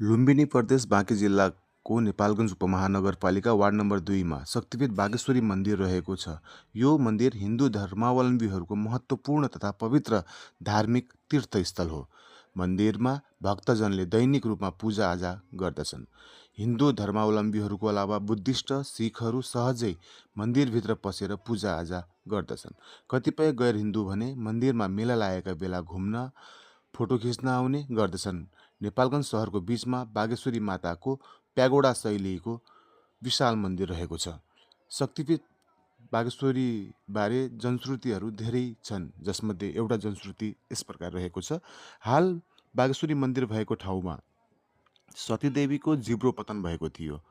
लुम्बिनी प्रदेश बाँके जिल्लाको नेपालगञ्ज उपमहानगरपालिका वार्ड नम्बर 2 मा शक्तिपीठ बागेश्वरी मन्दिर रहेको छ। यो मन्दिर हिन्दू धर्मावलम्बीहरूको महत्त्वपूर्ण तथा पवित्र धार्मिक तीर्थस्थल हो। मन्दिरमा भक्तजनले दैनिक रूपमा पूजाआजा गर्दछन्। हिन्दू धर्मावलम्बीहरूको अलावा बुद्धिस्ट सिखहरू सहजै मन्दिरभित्र पसेर पूजाआजा गर्दछन्। कतिपय गैर हिन्दू भने मन्दिरमा मेला लागेका बेला घुम्न फोटो खिच्न आउने गर्दछन्। नेपालगञ्ज शहरको बीचमा बागेश्वरी माताको प्यागोडा शैलीको विशाल मन्दिर रहेको छ। शक्तिपीठ बागेश्वरी बारे जनश्रुतिहरू धेरै छन्, जसमध्ये एउटा जनश्रुति यस प्रकार रहेको छ। हाल बागेश्वरी मन्दिर भएको ठाउँमा सतीदेवीको जिब्रो पतन भएको थियो।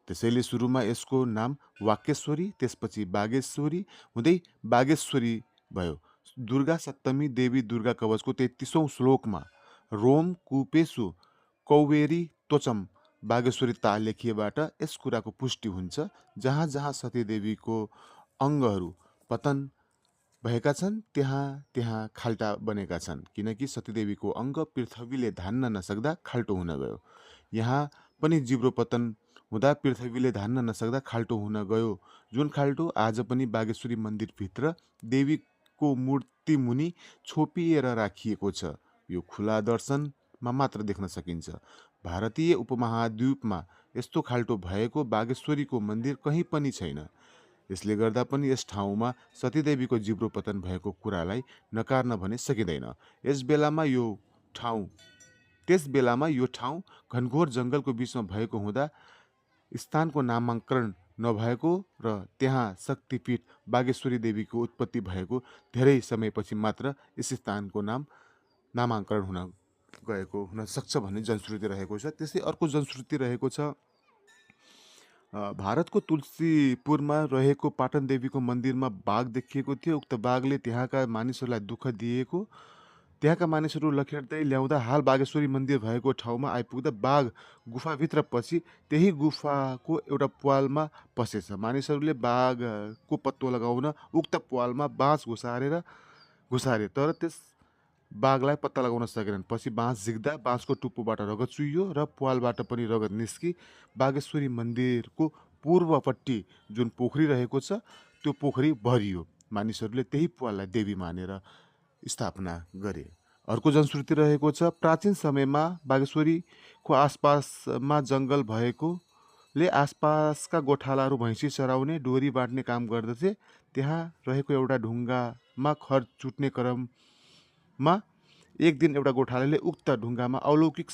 त्यसैले सुरुमा यसको नाम वाक्येश्वरी, त्यसपछि बागेश्वरी हुँदै बागेश्वरी भयो। दुर्गा सप्तमी देवी दुर्गा कवचको 33औं श्लोकमा रोम कुपेसु कौवेरी त्वचम बागेश्वरी ता लेखिएबाट यस कुराको पुष्टि हुन्छ। जहाँ जहाँ सतीदेवीको अङ्गहरू पतन भएका छन् त्यहाँ त्यहाँ खाल्टा बनेका छन्, किनकि सतीदेवीको अङ्ग पृथ्वीले धान्न नसक्दा खाल्टो हुन गयो। यहाँ पनि जिब्रो पतन हुँदा पृथ्वीले धान्न नसक्दा खाल्टो हुन गयो, जुन खाल्टो आज पनि बागेश्वरी मन्दिरभित्र देवीको मूर्ति मुनि छोपिएर राखिएको छ। यो खुला दर्शनमा मात्र देख्न सकिन्छ। भारतीय उपमहाद्वीपमा यस्तो खाल्टो भएको बागेश्वरीको मन्दिर कहीँ पनि छैन। यसले गर्दा पनि यस ठाउँमा सतीदेवीको जिब्रो पतन भएको कुरालाई नकार्न भने सकिँदैन। त्यस बेलामा यो ठाउँ घनघोर जङ्गलको बीचमा भएको हुँदा स्थानको नामाङ्करण नभएको र त्यहाँ शक्तिपीठ बागेश्वरी देवीको उत्पत्ति भएको धेरै समयपछि मात्र यस स्थानको नामाङ्करण हुन गएको हुन सक्छ भन्ने जनश्रुति रहेको छ। त्यस्तै अर्को जनश्रुति रहेको छ, भारतको तुलसीपुरमा रहेको पाटन देवीको मन्दिरमा बाघ देखिएको थियो। उक्त बाघले त्यहाँका मानिसहरूलाई दुःख दिएको, त्यहाँका मानिसहरू लखेट्दै ल्याउँदा हाल बागेश्वरी मन्दिर भएको ठाउँमा आइपुग्दा बाघ गुफाभित्र पसी त्यही गुफाको एउटा प्वालमा पसेछ। मानिसहरूले बाघको पत्तो लगाउन उक्त प्वालमा बाँस घुसारे, तर त्यस बाघलाई पत्ता लगाउन सकेनन्। पछि बाँस झिक्दा बाँसको टुप्पोबाट रगत चुहियो र प्वालबाट पनि रगत निस्की बागेश्वरी मन्दिरको पूर्वपट्टि जुन पोखरी रहेको छ त्यो पोखरी भरियो। मानिसहरूले त्यही प्वाललाई देवी मानेर स्थापना गरे। अर्को जनश्रुति रहेको छ, प्राचीन समयमा बागेश्वरीको आसपासमा जङ्गल भएकोले आसपासका गोठालाहरू भैँसी चराउने डोरी बाँड्ने काम गर्दथे। त्यहाँ रहेको एउटा ढुङ्गामा खर चुट्ने क्रममा एक दिन एउटा गोठालाले उक्त ढुङ्गामा अलौकिक